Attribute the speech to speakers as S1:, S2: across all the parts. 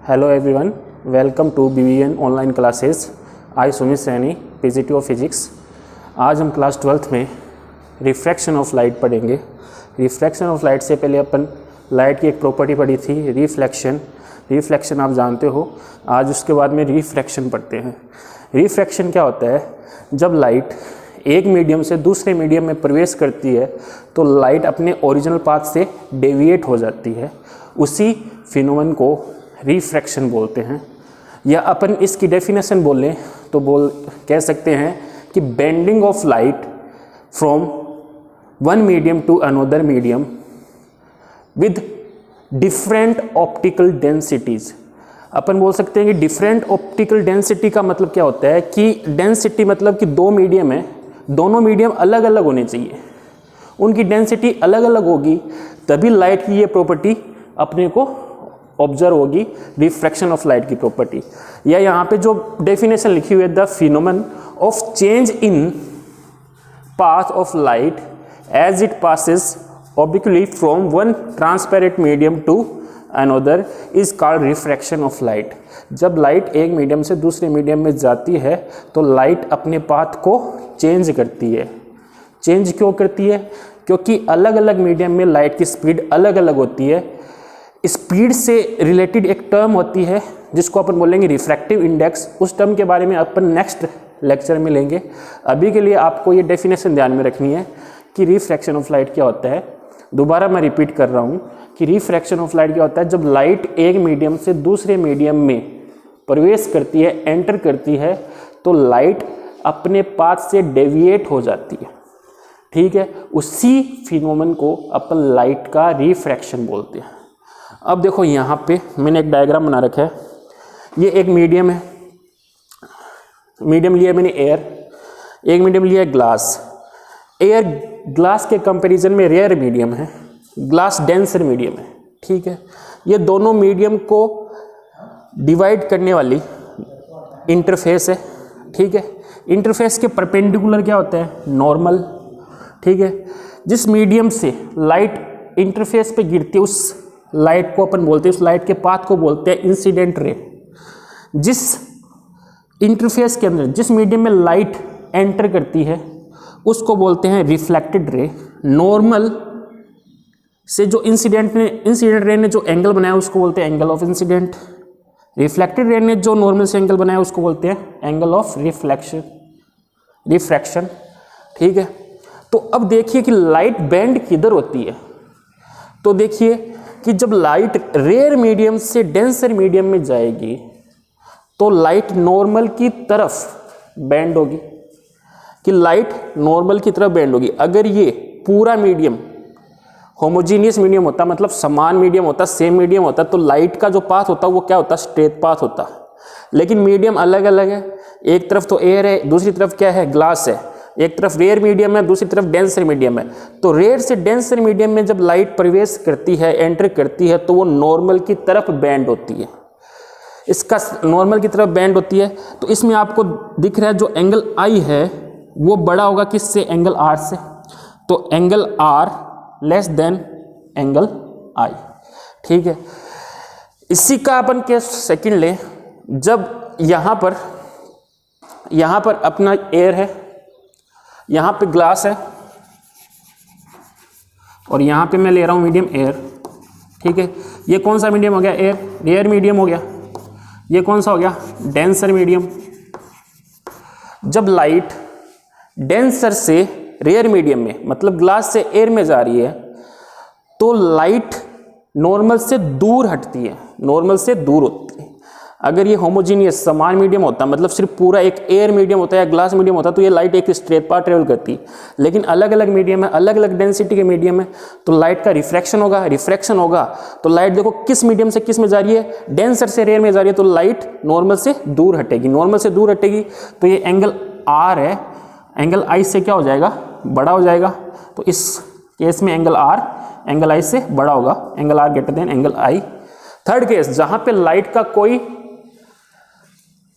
S1: Hello everyone, welcome to BBN online classes. I Sumit Saini, PGT of physics. आज हम class 12th में refraction of light पढ़ेंगे। Refraction of light से पहले अपन light की एक प्रॉपर्टी पढ़ी थी, रिफ्लेक्शन आप जानते हो। आज उसके बाद में रिफ्रैक्शन पढ़ते हैं। रिफ्रैक्शन क्या होता है? जब लाइट एक मीडियम से दूसरे मीडियम में प्रवेश करती है तो लाइट अपने ओरिजिनल पाथ से डेविएट हो जाती है। उसी फिनोमेनन को रिफ्रैक्शन बोलते हैं, या अपन इसकी डेफिनेशन बोलें तो कह सकते हैं कि bending of light from one medium to another medium with different optical densities. अपन बोल सकते हैं कि डिफरेंट ऑप्टिकल डेंसिटी का मतलब क्या होता है कि डेंसिटी मतलब कि दो मीडियम है, दोनों मीडियम अलग अलग होने चाहिए, उनकी डेंसिटी अलग अलग होगी, तभी लाइट की ये प्रॉपर्टी अपने को ऑब्जर्व होगी, रिफ्रैक्शन ऑफ लाइट की प्रॉपर्टी। या यहाँ पे जो डेफिनेशन लिखी हुई है, the phenomenon of change in path of light as it passes obliquely from one transparent medium to another is called refraction of light. जब लाइट एक मीडियम से दूसरे मीडियम में जाती है तो लाइट अपने पाथ को चेंज करती है। चेंज क्यों करती है? क्योंकि अलग अलग मीडियम में लाइट की स्पीड अलग अलग होती है। स्पीड से रिलेटेड एक टर्म होती है जिसको अपन बोलेंगे रिफ्रैक्टिव इंडेक्स। उस टर्म के बारे में अपन नेक्स्ट लेक्चर में लेंगे। अभी के लिए आपको ये डेफिनेशन ध्यान में रखनी है कि रिफ्रैक्शन ऑफ लाइट क्या होता है। दोबारा मैं रिपीट कर रहा हूँ कि रिफ्रैक्शन ऑफ लाइट क्या होता है? जब लाइट एक मीडियम से दूसरे मीडियम में प्रवेश करती है, एंटर करती है, तो लाइट अपने पाथ से डेविएट हो जाती है। ठीक है, उसी फिनोमेनन को अपन लाइट का रिफ्रैक्शन बोलते हैं। अब देखो यहाँ पे मैंने एक डायग्राम बना रखा है। ये एक मीडियम है, मीडियम लिया मैंने एयर, एक मीडियम लिया ग्लास। एयर ग्लास के कंपैरिजन में रेयर मीडियम है, ग्लास डेंसर मीडियम है। ठीक है, ये दोनों मीडियम को डिवाइड करने वाली इंटरफेस है। ठीक है, इंटरफेस के परपेंडिकुलर क्या होता है? नॉर्मल। ठीक है, जिस मीडियम से लाइट इंटरफेस पे गिरती है उस लाइट को अपन बोलते हैं, उस लाइट के पाथ को बोलते हैं इंसिडेंट रे। जिस इंटरफेस के अंदर जिस मीडियम में लाइट एंटर करती है उसको बोलते हैं रिफ्लेक्टेड रे। नॉर्मल से जो इंसिडेंट रे ने जो एंगल बनाया उसको बोलते हैं angle of incident. Reflected ray ने जो नॉर्मल से एंगल बनाया उसको बोलते हैं एंगल ऑफ रिफ्रैक्शन। ठीक है, तो अब देखिए कि लाइट बेंड किधर होती है। तो देखिए कि जब लाइट रेयर मीडियम से डेंसर मीडियम में जाएगी तो लाइट नॉर्मल की तरफ बेंड होगी, कि लाइट नॉर्मल की तरफ बेंड होगी। अगर ये पूरा मीडियम होमोजीनियस मीडियम होता, मतलब समान मीडियम होता, सेम मीडियम होता, तो लाइट का जो पाथ होता वो क्या होता? स्ट्रेट पाथ होता। लेकिन मीडियम अलग अलग है, एक तरफ तो एयर है, दूसरी तरफ क्या है? ग्लास है। एक तरफ रेयर मीडियम है, दूसरी तरफ डेंसर मीडियम है। तो रेयर से डेंसर मीडियम में जब लाइट प्रवेश करती है, एंटर करती है, तो वो नॉर्मल की तरफ बेंड होती है। इसका नॉर्मल की तरफ बेंड होती है। तो इसमें आपको दिख रहा है जो एंगल आई है वो बड़ा होगा किससे? एंगल आर से। तो angle R less than angle I. ठीक है, इसी का अपन केस सेकंड ले। जब यहाँ पर अपना एयर है, यहाँ पे ग्लास है, और यहाँ पे मैं ले रहा हूँ मीडियम एयर। ठीक है, ये कौन सा मीडियम हो गया? एयर, रेयर मीडियम हो गया। ये कौन सा हो गया? Denser medium. जब लाइट डेंसर से रेयर मीडियम में, मतलब ग्लास से एयर में जा रही है, तो लाइट नॉर्मल से दूर हटती है, नॉर्मल से दूर होती है। अगर ये होमोजीनियस समान मीडियम होता, मतलब सिर्फ पूरा एक एयर मीडियम होता है या ग्लास मीडियम होता, तो ये लाइट एक स्ट्रेट पाथ ट्रेवल करती। लेकिन अलग अलग मीडियम है, अलग अलग डेंसिटी के मीडियम है, तो लाइट का रिफ्रैक्शन होगा। तो लाइट देखो किस मीडियम से किस में जा रही है? डेंसर से रेयर में जा रही है, तो लाइट नॉर्मल से दूर हटेगी। नॉर्मल से दूर हटेगी तो ये एंगल आर है, एंगल आई से क्या हो जाएगा? बड़ा हो जाएगा। तो इस केस में एंगल आर एंगल आई से बड़ा होगा, angle r greater than angle i. Third case, जहां पे लाइट का कोई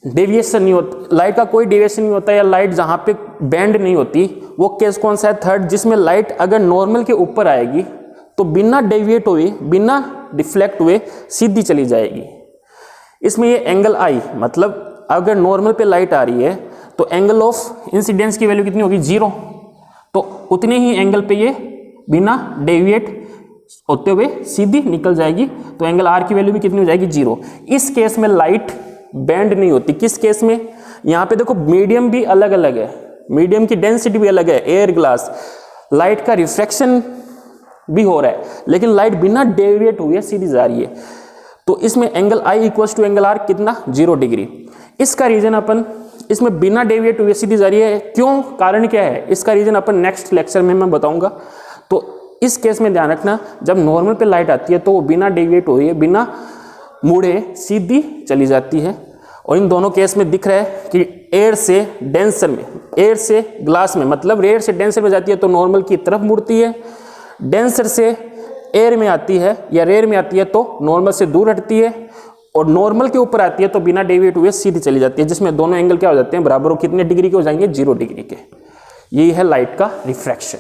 S1: डेविएशन नहीं होता, लाइट का कोई डेविएशन नहीं होता, या लाइट जहां पे बेंड नहीं होती, वो केस कौन सा है? थर्ड, जिसमें लाइट अगर नॉर्मल के ऊपर आएगी तो बिना डेविएट हुए, बिना डिफ्लेक्ट हुए सीधी चली जाएगी। इसमें ये एंगल आई, मतलब अगर नॉर्मल पे लाइट आ रही है तो एंगल ऑफ इंसिडेंस की वैल्यू कितनी होगी, 0। तो उतने ही एंगल पे ये बिना डेविएट होते हुए सीधी निकल जाएगी, तो एंगल आर की वैल्यू भी कितनी हो जाएगी, 0। इस केस में लाइट बेंड नहीं होती। किस केस में, यहाँ पे देखो मीडियम भी अलग अलग है, मीडियम की डेंसिटी भी अलग है, एयर ग्लास, लाइट का रिफ्रैक्शन भी हो रहा है, लेकिन लाइट बिना डेविएट हुए सीधी जा रही है। तो इसमें angle i equals to angle r कितना, 0 डिग्री। इसका रीजन अपन, इसमें बिना डेविएट हुए सीधी जा रही है, क्यों, कारण क्या है, इसका रीजन अपन नेक्स्ट लेक्चर में मैं बताऊंगा। तो इस केस में ध्यान रखना, जब नॉर्मल पे लाइट आती है तो वो बिना डेविएट हुए, बिना मुड़े सीधी चली जाती है। और इन दोनों केस में दिख रहा है कि एयर से डेंसर में, एयर से ग्लास में, मतलब एयर से डेंसर में जाती है तो नॉर्मल की तरफ मुड़ती है, डेंसर से एयर में आती है या रेयर में आती है तो नॉर्मल से दूर हटती है, और नॉर्मल के ऊपर आती है तो बिना डेविएट हुए सीधी चली जाती है, जिसमें दोनों एंगल क्या हो जाते हैं, बराबर, कितने डिग्री के हो जाएंगे, 0 डिग्री के। यही है लाइट का रिफ्रैक्शन।